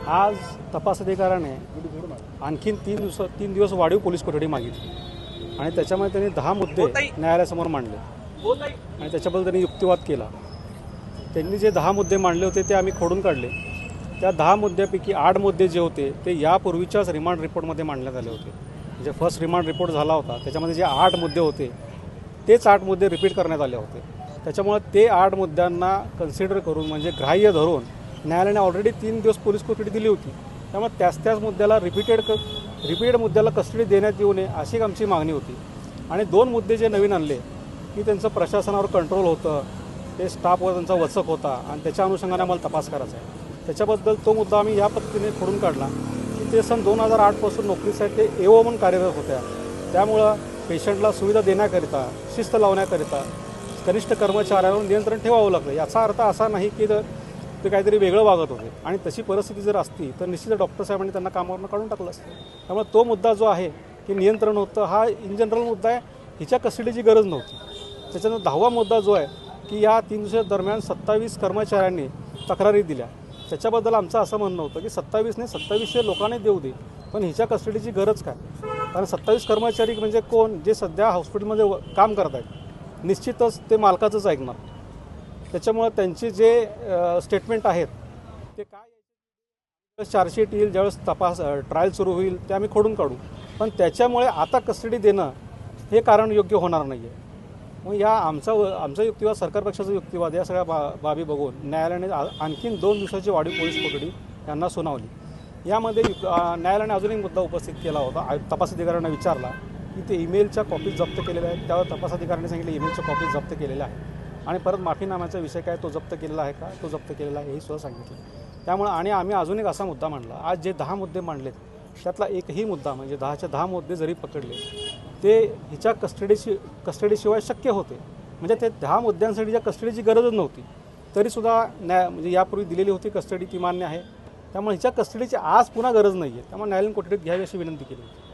आज तपास अधिकाऱ्याने आणखीन 3 दिवस वाढीव पोलीस कोठडी मागितली आणि त्याच्यामध्ये त्यांनी 10 मुद्दे न्यायालयासमोर मांडले आणि त्याच्याबद्दल त्यांनी युक्तिवाद केला। त्यांनी जे 10 मुद्दे मांडले होते ते आम्ही खोडून काढले। त्या 10 मुद्द्यापैकी 8 मुद्दे जे होते ते यापूर्वीच्याच रिमांड रिपोर्टमध्ये मांडण्यात आले होते। म्हणजे फर्स्ट रिमांड रिपोर्ट झाला होता त्याच्यामध्ये जे 8 मुद्दे होते तेच 8 मुद्दे रिपीट करण्यात आले होते। त्याच्यामुळे ते 8 मुद्द्यांना कन्सिडर करून म्हणजे ग्राह्य धरून न्यायालयाने ऑलरेडी 3 दिवस पोलीस कोठडी दिली होती। त्यामुळे त्याच मुद्द्याला रिपीटेड मुद्द्याला कस्टडी देण्यात येऊ नये अशी आमची मागणी होती। आणि 2 मुद्दे जे नवीन आणले की त्यांचं प्रशासनावर कंट्रोल होतं, ते स्टाफवर त्यांचा वचक होता आणि त्याच्या अनुषंगाने आम्हाला तपास करायचा आहे। त्याच्याबद्दल तो मुद्दा आम्ही या पद्धतीने खोडून काढला की ते सन 2008 पासून नोकरीसाठी ते एओ म्हणून कार्यरत होत्या। त्यामुळं पेशंटला सुविधा देण्याकरिता, शिस्त लावण्याकरिता कनिष्ठ कर्मचाऱ्यांवर नियंत्रण ठेवावं लागलं। याचा अर्थ असा नाही की ते काहीतरी वेगळं वागत होते आणि तशी परिस्थिती जर असती तर निश्चित डॉक्टर साहेबांनी त्यांना कामावरून काढून टाकलं असतं। त्यामुळे तो मुद्दा जो आहे की नियंत्रण होतं हा इन जनरल मुद्दा आहे, हिच्या कस्टडीची गरज नव्हती। त्याच्यानंतर 10वा मुद्दा जो आहे की या 3 दिवसादरम्यान 27 कर्मचाऱ्यांनी तक्रारी दिल्या। त्याच्याबद्दल आमचं असं म्हणणं होतं की 2700 लोकांनी देऊ दे, पण हिच्या कस्टडीची गरज काय? कारण 27 कर्मचारी म्हणजे कोण? जे सध्या हॉस्पिटलमध्ये काम करत आहेत, निश्चितच ते मालकाचंच ऐकणार। त्याच्यामुळे त्यांचे जे स्टेटमेंट आहेत ते काय चार्जशीट येईल, ज्यावेळेस ट्रायल सुरू होईल ते आम्ही खोडून काढू, पण त्याच्यामुळे आता कस्टडी देणं हे कारण योग्य होणार नाही आहे। मग या आमचा युक्तिवाद, सरकार पक्षाचा युक्तिवाद, या सगळ्या बाबी बघून न्यायालयाने आणखीन 2 दिवसाची वाढीव पोलीस कोठडी यांना सुनावली। यामध्ये न्यायालयाने अजून एक मुद्दा उपस्थित केला होता। तपास अधिकाऱ्यांना विचारला की ते ईमेलच्या कॉपीज जप्त केलेल्या आहेत, त्यावर तपास अधिकाऱ्यांनी सांगितलं ईमेलच्या कॉपीज जप्त केलेल्या आहेत आणि परत माफीनाम्याचा विषय काय तो जप्त केलेला आहे का, तो जप्त केलेला आहे हे सुद्धा सांगितलं। त्यामुळे आणि आम्ही अजून एक असा मुद्दा मांडला, आज जे 10 मुद्दे मांडलेत त्यातला एकही मुद्दा म्हणजे 10च्या 10 मुद्दे जरी पकडले ते हिच्या कस्टडीशिवाय शक्य होते। म्हणजे ते 10 मुद्द्यांसाठीच्या कस्टडीची गरजच नव्हती, तरीसुद्धा म्हणजे यापूर्वी दिलेली होती कस्टडी ती मान्य आहे। त्यामुळे हिच्या कस्टडीची आज पुन्हा गरज नाही आहे। त्यामुळे न्यायालयीन कोठडीत घ्यावी अशी विनंती केली होती।